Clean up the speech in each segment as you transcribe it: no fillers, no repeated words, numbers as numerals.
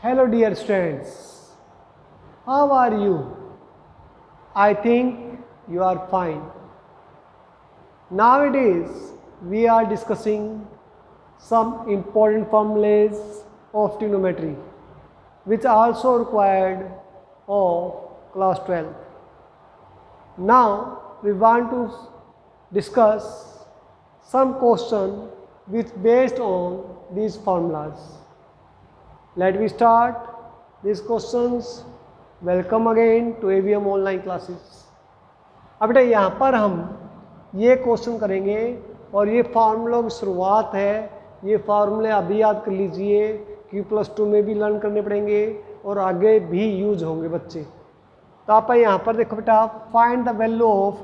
Hello dear students, how are you? I think you are fine. Nowadays we are discussing some important formulas of trigonometry which are also required of class 12. Now we want to discuss some question which based on these formulas. Let me start these questions. Welcome again to AVM online classes. अब बेटा यहाँ पर हम ये question करेंगे और ये फार्मूलों की शुरुआत है. ये फार्मूले अभी याद कर लीजिए कि +2 में भी लर्न करने पड़ेंगे और आगे भी यूज होंगे बच्चे. तो आप यहाँ पर देखो बेटा, find the value of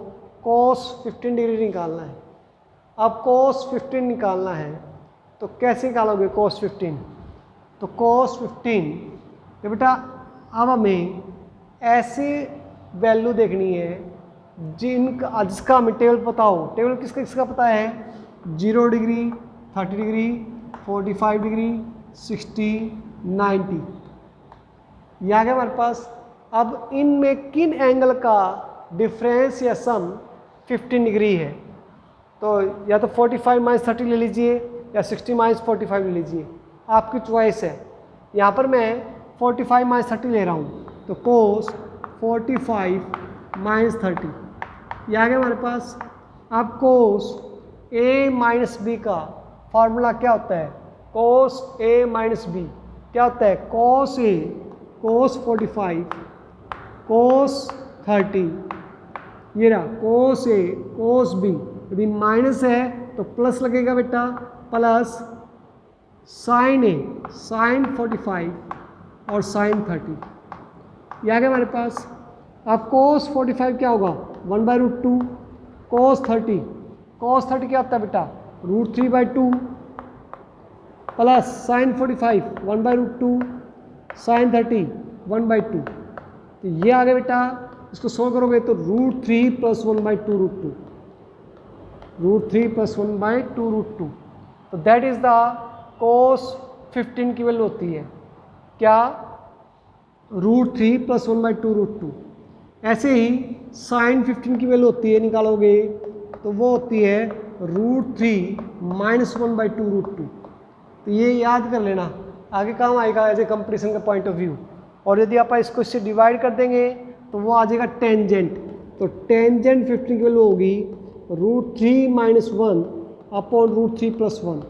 cos 15 degree निकालना है. अब cos 15 निकालना है तो कैसे निकालोगे cos 15? तो cos 15 तो बेटा अब हमें ऐसी वैल्यू देखनी है जिसका हमें टेबल पता हो. टेबल किसका किसका पता है? 0 डिग्री, 30 डिग्री, 45 डिग्री, 60, 90. ये आ गया हमारे पास. अब इनमें किन एंगल का डिफरेंस या सम 15 डिग्री है? तो या तो 45 - 30 ले लीजिए या 60 - 45 ले लीजिए, आपकी चॉइस है. यहाँ पर मैं 45 - 30 ले रहा हूँ तो cos 45 - 30 ये आ गया हमारे पास. अब cos a - b का फार्मूला क्या होता है? cos a - b क्या होता है? cos a cos 45 cos 30, ये रहा cos a cos b. यदि माइनस है तो प्लस लगेगा बेटा, प्लस साइन ए साइन 45 और साइन 30 ये आ गया हमारे पास. अब cos 45 क्या होगा? 1/√2. cos 30 क्या होता है बेटा? √3/2 प्लस साइन 45 1/√2 साइन 30 1/2. तो ये आ गया बेटा. इसको सोल्व करोगे तो √3 + 1/2√2 √3 + 1/2√2. तो दैट इज द cos 15 की वैल्यू होती है क्या? √3 + 1/2√2. ऐसे ही साइन 15 की वैल्यू होती है, निकालोगे तो वो होती है √3 - 1/2√2. तो ये याद कर लेना, आगे काम आएगा एज ए कंपैरिजन का पॉइंट ऑफ व्यू. और यदि आप इसको इससे डिवाइड कर देंगे तो वो आ जाएगा टेंजेंट. तो टेंजेंट 15 की वैल्यू होगी √3 - 1/√3 + 1.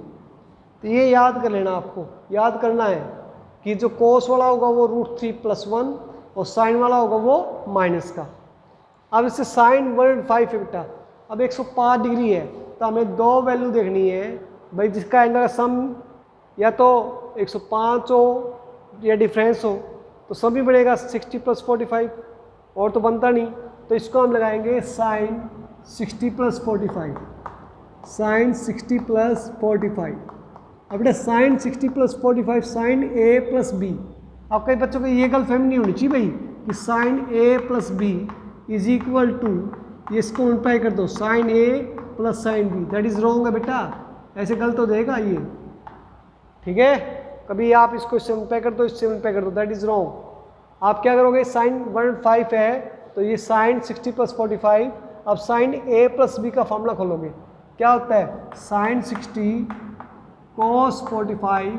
तो ये याद कर लेना, आपको याद करना है कि जो cos वाला होगा वो √3 + 1 और साइन वाला होगा वो माइनस का. अब इससे साइन 105 है बेटा. अब 105 डिग्री है तो हमें दो वैल्यू देखनी है भाई, जिसका एंगल का सम या तो 105 हो या डिफरेंस हो तो सम भी बढ़ेगा 60 + 45 और तो बनता नहीं. तो इसको हम लगाएंगे साइन 60 + 45 साइन 60 + 45. अब बेटा साइन 60 + 45 साइन a + b. अब कई बच्चों को ये गलतफहमी नहीं होनी चाहिए भाई कि sine a + b is equal to, ये इसको उल्टा कर दो, sine a + sine b. That is wrong है बेटा, ऐसे गलत हो जाएगा ये. ठीक है, कभी आप इसको इससे उल्टा कर दो, इससे उल्टा कर दो, दैट इज रॉन्ग. आप क्या करोगे? साइन 105 है तो ये साइन 60 + 45. अब साइन a + b का फॉर्मूला खोलोगे, क्या होता है? साइन 60 cos 45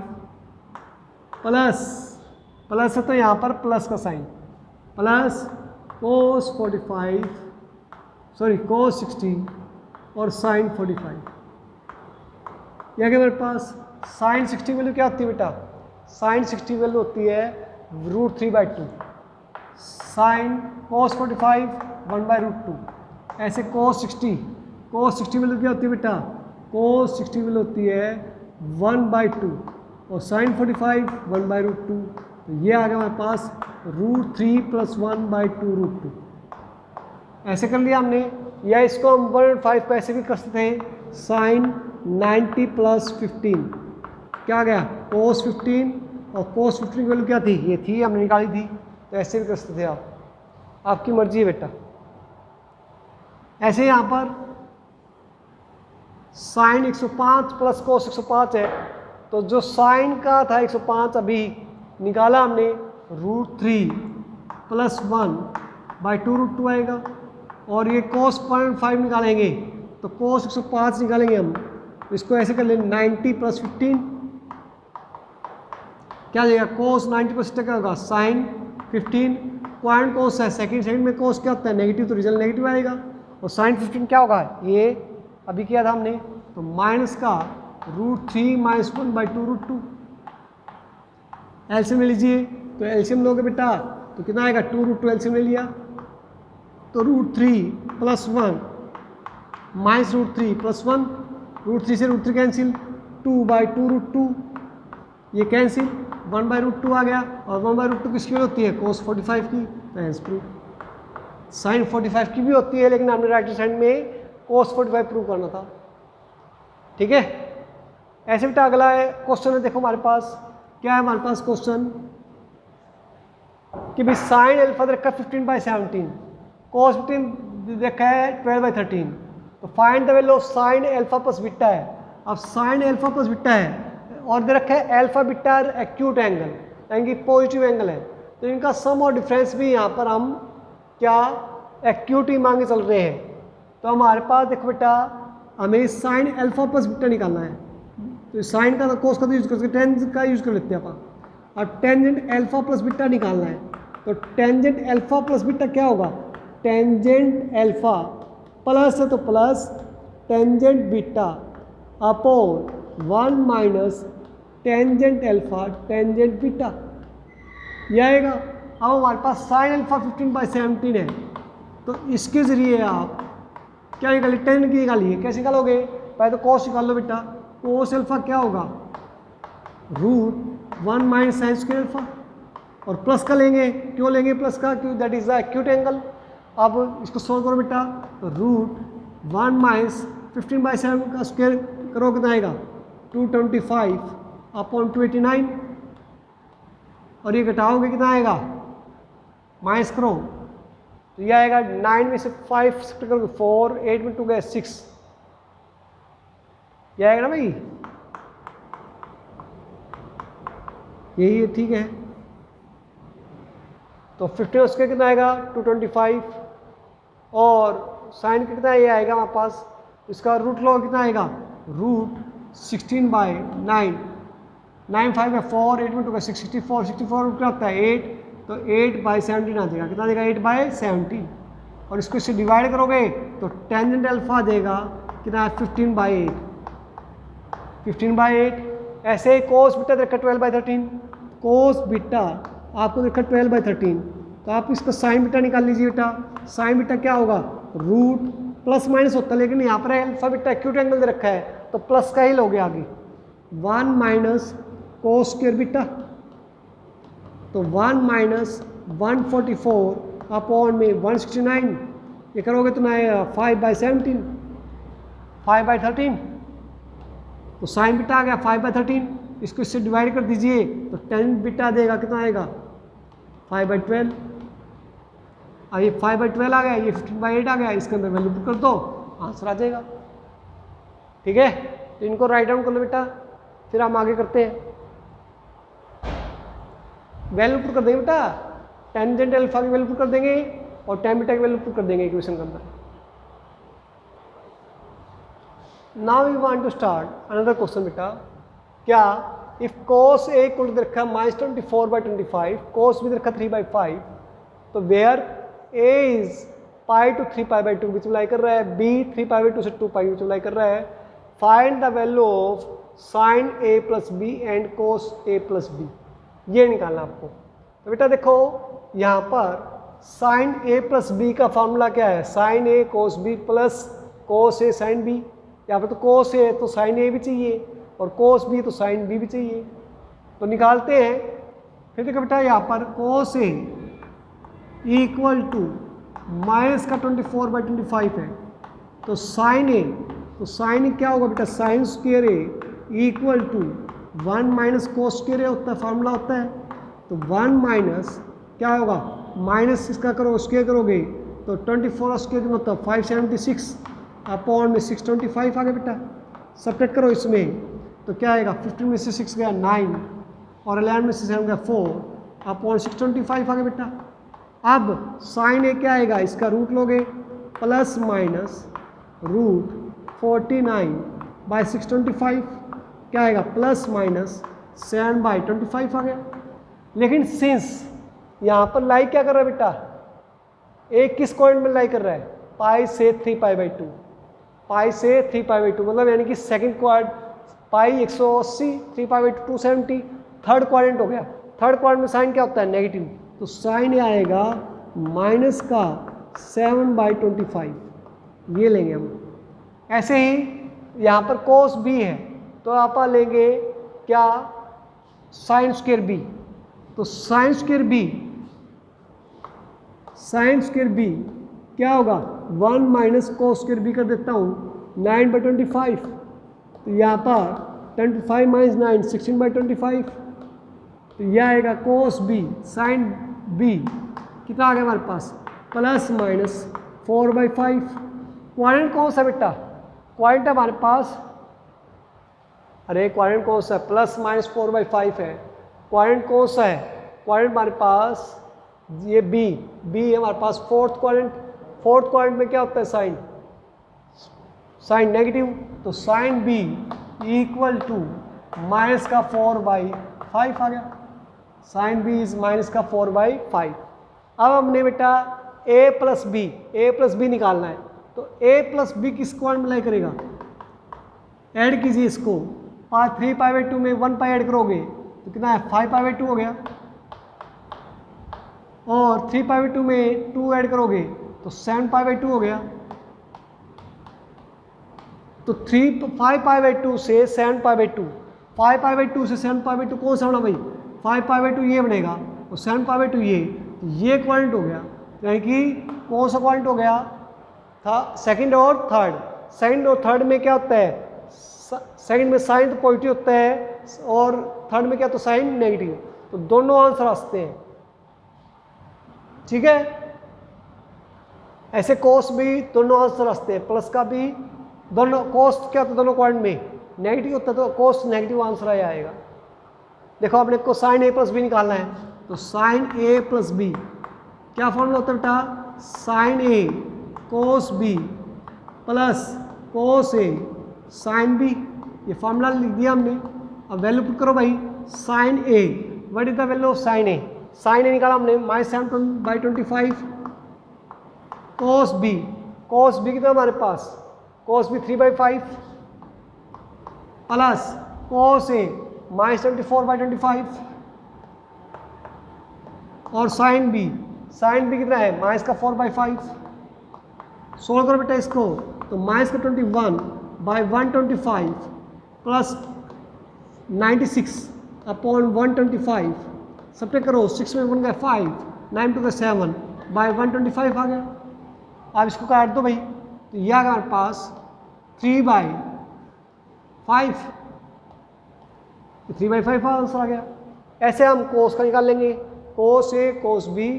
प्लस है तो यहाँ पर प्लस का साइन, प्लस cos 45 cos 60 और साइन 45. यह क्या मेरे पास साइन 60 वैल्यू क्या होती है बेटा? साइन 60 वैल्यू होती है √3/2. Sine cos 45 1/√2. ऐसे cos 60 वैल्यू क्या होती है बेटा? cos 60 वैल्यू होती है 1/2 और साइन 45 1/√2. तो ये आ गया हमारे पास √3 + 1/2√2. ऐसे कर लिया हमने. या इसको हम 105 पैसे भी कर सकते हैं. साइन 90 + 15 क्या आ गया? cos 15 और cos 15 की वैल्यू क्या थी? ये थी, हमने निकाली थी. तो ऐसे भी कर सकते थे आप, आपकी मर्जी है बेटा. ऐसे यहाँ पर साइन 105 + cos 105 है तो जो साइन का था 105 अभी निकाला हमने √3 + 1/2√2 आएगा। और ये cos 0.5 निकालेंगे तो cos 105 निकालेंगे हम। इसको ऐसे कर लेंगे 90 + 15 क्या आ जाएगा, cos 90 क्या होगा, sin 15। पॉइंट कोस है, सेकंड में कोस क्या होता है, नेगेटिव, तो रिजल्ट नेगेटिव आएगा। और sin 15 क्या होगा, ये अभी किया था हमने, तो माइनस का √3 - 1/2√2। एलसीएम ले लीजिए, तो एलसीएम लोगे बेटा तो कितना आएगा, 2√2 एलसीएम ले लिया तो √3 + 1 - √3 + 1, √3 से √3 कैंसिल, 2/2√2 ये कैंसिल, 1/√2 आ गया। और 1/√2 किसकी वैल्यू होती है, cos 45 की, तो हेंस प्रूफ। sin 45 की भी होती है, लेकिन हमने राइट साइड में cos 45 प्रूव करना था। ठीक है, ऐसे बेटा अगला है क्वेश्चन है, देखो हमारे पास क्या है, हमारे पास क्वेश्चन कि भाई sin अल्फा रखा 15/17, cos 15 रखा है 12/13, तो find the value of sin alpha plus beta है। अब sin अल्फा प्लस बीटा है और दे रखा है अल्फा बीटा एक्यूट एंगल, यानी कि पॉजिटिव एंगल है, तो इनका सम और डिफरेंस भी यहाँ पर हम क्या एक्यूट ही मांगे चल रहे हैं। तो हमारे पास देखो बेटा हमें sin अल्फा प्लस बीटा निकालना है, तो साइन का कोस का तो यूज कर सकते, टेंजेंट का यूज कर लेते हैं अपन। अब टेंजेंट अल्फा प्लस बीटा निकालना है, तो टेंजेंट अल्फा प्लस बीटा क्या होगा, टेंजेंट अल्फा प्लस है तो plus tangent beta upon 1 - tangent alpha tangent beta, ये आएगा। अब हमारे पास sin अल्फा 15/17 है, तो इसके ज़रिए आप क्या निकालिए, टेंजेंट की निकालिए। कैसे निकालोगे, पहले तो कॉस निकाल लो बेटा, कोस अल्फा क्या होगा, √1 - sin स्क्वायर अल्फा, और प्लस का लेंगे, क्यों लेंगे प्लस का, क्यों, that is the acute angle. अब इसको सोल्व करो बेटा, तो √1 - 15/7 का स्क्वायर करो, कितना आएगा 225/289, और ये घटाओगे कितना आएगा, माइनस करो तो ये आएगा 9 में से 5 शिफ्ट करोगे 4, 8 में 2 गए 6, ये आएगा ना भाई, यही है, ठीक है। तो 15 स्क्वायर कितना आएगा 225, और साइन कितना ये आएगा हमारे पास, इसका रूट लो कितना आएगा, √16/9, 9 5 में 4, 8 में 2 6, 64 रूट क्या होता है 8, तो 8/17 आ जाएगा, कितना देगा 8/17, और इसको इससे डिवाइड करोगे तो टेंजेंट अल्फा देगा कितना 15/8, 15/8। ऐसे ही कोस बीटा देखा 12/13, कोस बीटा आपको देखा 12/13, तो आप इसका साइन बीटा निकाल लीजिए बेटा। साइन बीटा क्या होगा, रूट प्लस माइनस होता है, लेकिन यहाँ पर अल्फा बीटा एक्यूट एंगल दे रखा है तो प्लस का ही लोगे आगे, 1 - कोस स्क्वायर बीटा, तो 1 - 144/169, ये करोगे तो ना 5/17, 5/13, तो साइन बीटा आ गया 5/13, इसको इससे डिवाइड कर दीजिए तो टेन बीटा देगा, कितना आएगा 5/12। अब ये 5/12 आ गया, ये 15/8 आ गया, इसके अंदर वैल्यू पुट कर दो, आंसर आ जाएगा। ठीक है, तो इनको राइट डाउन कर लो बेटा, फिर हम आगे करते हैं। वैल्यू पुट कर देंगे बेटा, टेंजेंट अल्फा की वैल्यू पुट कर देंगे और tan बीटा की वैल्यू पुट कर देंगे इक्वेशन के अंदर। Now we want to start another question बेटा, क्या इफ cos A को रखा है -24/25, cos भी रखा 3/5, तो where A is pi to 3π/2 which apply कर रहा है, B 3π/2 से 2π विच अप्लाई कर रहा है। Find the value of sin A + B and cos A + B, ये निकालना आपको। तो बेटा देखो यहाँ पर sin A + B का फॉर्मूला क्या है, sin A cos B plus cos A sin B। यहाँ पर तो cos A तो sin A भी चाहिए और cos B तो sin B भी चाहिए, तो निकालते हैं। फिर देखो बेटा यहाँ पर cos A equal to minus का 24/25 है, तो sin A, तो sin A क्या होगा बेटा, sin square A equal to 1 - cos square A होता है, फार्मूला होता है, तो 1 - क्या होगा, माइनस इसका करो स्क्वायर करोगे तो 24 स्क्वायर मतलब 576 में 625 आ गया बेटा। सब्ट्रैक्ट करो इसमें तो क्या आएगा, 15 में से 6 गया 9, और 11 में से 7 गया 4 अपॉन 625 आ गया बेटा। अब साइन ए क्या आएगा, इसका रूट लोगे प्लस माइनस रूट 49 बाई 625 क्या आएगा प्लस माइनस 7/25 आ गया। लेकिन सिंस यहाँ पर लाई क्या कर रहा है बेटा, एक किस पॉइंट में लाई कर रहा है, पाई से 3π/2, पाई से 3π/2 मतलब यानी कि सेकंड क्वाड्रेंट पाई 180 3π/2 270 थर्ड क्वाड्रेंट हो गया। थर्ड क्वाड्रेंट में साइन क्या होता है नेगेटिव, तो साइन ये आएगा माइनस का 7/25 ये लेंगे हम। ऐसे ही यहाँ पर कोस बी है तो आप लेंगे क्या साइन स्क्वायर बी, तो साइन स्क्वायर बी क्या होगा 1 माइनस कोस स्क्वायर बी कर देता हूँ 9/25, तो यहाँ पर 25 माइनस 9 16/25, तो यह आएगा कोस बी साइन बी कितना आ गया हमारे पास प्लस माइनस 4/5। क्वाड्रेंट कौन सा बेटा, क्वाड्रेंट है हमारे पास, अरे क्वाड्रेंट कौन सा है प्लस माइनस 4/5 है। क्वाड्रेंट कौन सा है, क्वाड्रेंट हमारे पास ये बी है हमारे पास फोर्थ क्वाड्रेंट। फोर्थ क्वाड्रेंट में क्या होता है साइन नेगेटिव, तो sine B equal to minus का 4/5 आ गया। साइन बी इज माइनस का 4/5। अब हमने बेटा a प्लस बी निकालना है, तो a प्लस बी किस क्वाड्रेंट में लाई करेगा, ऐड कीजिए इसको 3π/2 में 1 पाई ऐड करोगे तो कितना है 5π/2 हो गया, और 3π/2 में 2 ऐड करोगे तो 7π/2 हो गया। तो 5π/2 से 7π/2, 5π/2 से 7π/2 कौन सा बना भाई 5π/2 ये बनेगा और 7π/2 ये क्वाड्रेंट हो गया। यानी कि कौन सा क्वाड्रेंट हो गया था सेकंड और थर्ड। सेकंड और थर्ड में क्या होता है, सेकंड में साइन तो पॉजिटिव होता है और थर्ड में क्या तो साइन नेगेटिव, तो दोनों आंसर आते हैं। ठीक है, ऐसे कोस भी दोनों आंसर आते हैं, प्लस का भी दोनों, कोस क्या होता है दोनों क्वाड्रेंट में नेगेटिव होता है तो कोस नेगेटिव आंसर आएगा। देखो आपने को साइन ए प्लस बी निकालना है, तो साइन ए प्लस बी क्या फॉर्मूला होता है बेटा, sine A cos B plus cos A sine B, ये फॉर्मूला लिख दिया हमने। अब वैल्यू पुट करो भाई, sine A what is the value of sine A, sine A निकाला हमने -7/25, कोस बी कितना हमारे पास, कोस बी 3/5 प्लस कोस ए -24/25 और साइन बी कितना है -4/5। सोल्व करो बेटा इसको, तो -21/125 प्लस 96/125 सब्ट्रैक्ट करो, 6 में 1 गया 5, 9 2 7/125 आ गया। आप इसको काट दो भाई, तो यह हमारे पास 3/5, 3/5 आंसर आ गया। ऐसे हम कोस का निकाल लेंगे, cos A cos B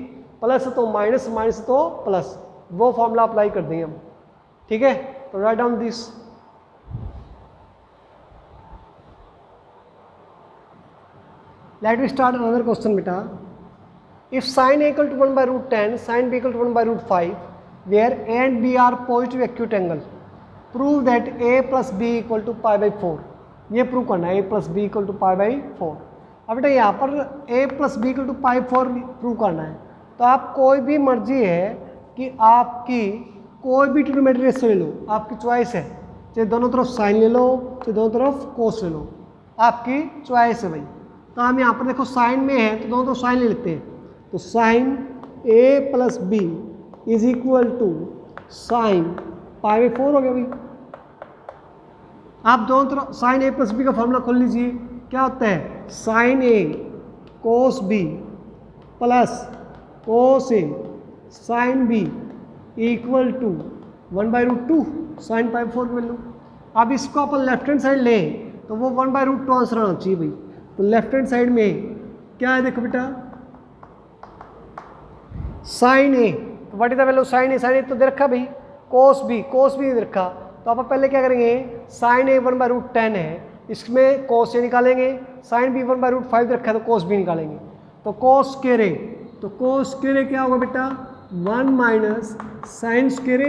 plus तो माइनस तो प्लस, वो फॉर्मूला अप्लाई कर देंगे हम। ठीक है, तो right down this. Let me start another question बेटा। If sine A equal to 1/√10 sine B equal to 1/√5 where A and B are positive acute angle, prove that A plus B equal to π/4। ये prove करना है, A plus B equal to π/4। अब बेटा यहाँ पर a plus B equal to π/4 prove करना है, तो आप कोई भी मर्जी है कि आपकी कोई भी ट्रिग्नोमेट्री रेशियो ले लो, आपकी चॉइस है, चाहे दोनों तरफ साइन ले लो चाहे दोनों तरफ कोस ले लो, आपकी चॉइस है भाई। तो हम यहाँ पर देखो साइन में है तो दोनों तरफ साइन ले लेते हैं, तो sine a plus B is equal to sine π/4 हो गया भाई। आप दोनों तरफ साइन a प्लस बी का फॉर्मूला खोल लीजिए, क्या होता है sine a cos B plus cos A sine B equal to 1/√2 sine π/4 की वैल्यू। अब इसको अपन लेफ्ट हैंड साइड लें तो वो 1/√2 आंसर आना चाहिए भाई। तो लेफ्ट हैंड साइड में क्या है देखो बेटा, sine A what is the value sine A तो दे रखा भाई, कोस बी दे रखा, तो आप पहले क्या करेंगे साइन ए 1/√10 है, इसमें cos a निकालेंगे, sin b 1/√5 रखा है तो cos b निकालेंगे। तो cos square a, तो cos square a क्या होगा बेटा 1 माइनस साइन स्क्वायर a,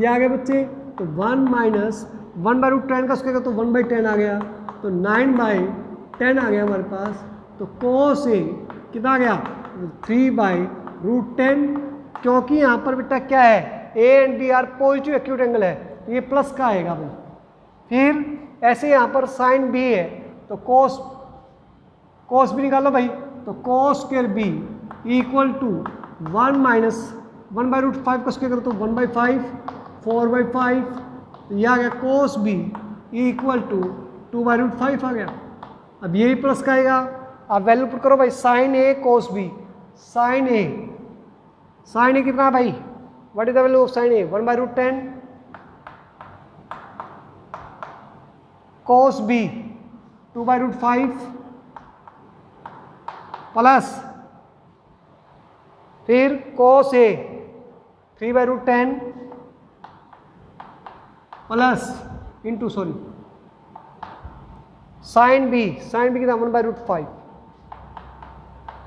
ये आ गया बच्चे। तो 1 माइनस 1/√10 का स्क्वायर तो 1/10 आ गया, तो 9/10 आ गया हमारे पास। तो cos a कितना आ गया 3/√10, क्योंकि यहाँ पर बेटा क्या है a and b are positive acute angle है, तो ये प्लस का आएगा भाई। फिर ऐसे यहाँ पर साइन b है तो cos b निकालो भाई, तो cos square b equal to 1 minus 1/√5 का स्क्वायर करो तो 1/5, 4/5, तो यह आ गया cos b इक्वल टू 2/√5 आ गया। अब ये भी प्लस का आएगा, आप वैल्यू पुट करो भाई, sine a cos b, sine a कितना है भाई, what is the value of sine a 1/√10, cos b 2/√5 plus फिर cos a 3/√10 plus into sine b कितना 1/√5,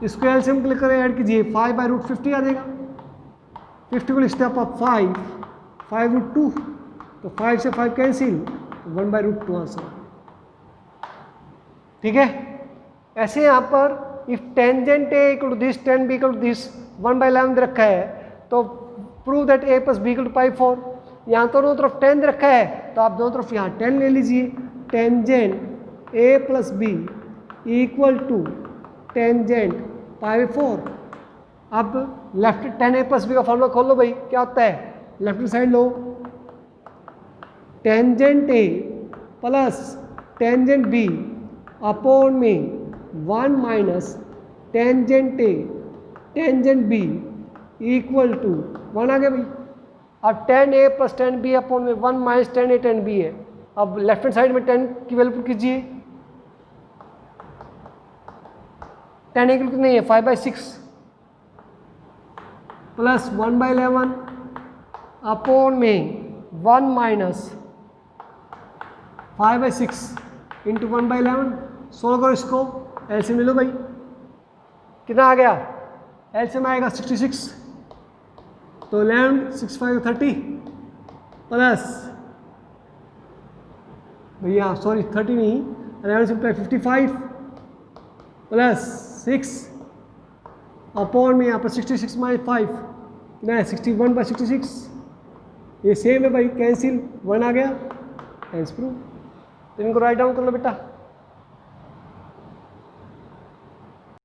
इसको एलसीएम क्लिक करें, ऐड कीजिए 5/√50 आ जाएगा। 50 को लिखते हैं आप 5/2, तो 5 से 5 कैंसिल, 1/√2 आंसर। ठीक है, ऐसे यहाँ पर if tangent a equal to this, tan b equal to this, 1/11 दे रखा है, तो prove that a plus b equal to π4। यहाँ तो दोनों तरफ 10 दे रखा है, तो आप दोनों तरफ यहाँ 10 ले लीजिए। Tangent a plus b equal to tangent π4। अब लेफ्ट 10a प्लस b का फॉर्मूला खोल लो भाई, क्या होता है, लेफ्ट साइड लो, tangent a plus tangent b upon में 1 minus tangent a tangent b equal to 1 आ गया भाई। अब 10a प्लस 10b अपॉन में 1 माइनस 10a 10b है। अब लेफ्ट हैंड साइड में 10 की वैल्यू पुट कीजिए, 10 इक्वल कितना है 5/6 प्लस 1/11 अपॉन में 1 माइनस 5/6 इंटू 1/11। सोल्व करो इसको, एलसीएम ले लो भाई, कितना आ गया, एलसीएम आएगा 66, तो 11 6 5 30 प्लस भैया सॉरी 30 नहीं, 11 सिंपल 55 प्लस 6 अपॉन में यहाँ पर 66 माइनस 5 कितना है 61/66, ये सेम है भाई, कैंसिल 1 आ गया, हेंस प्रूव। तो इनको राइट डाउन कर लो बेटा।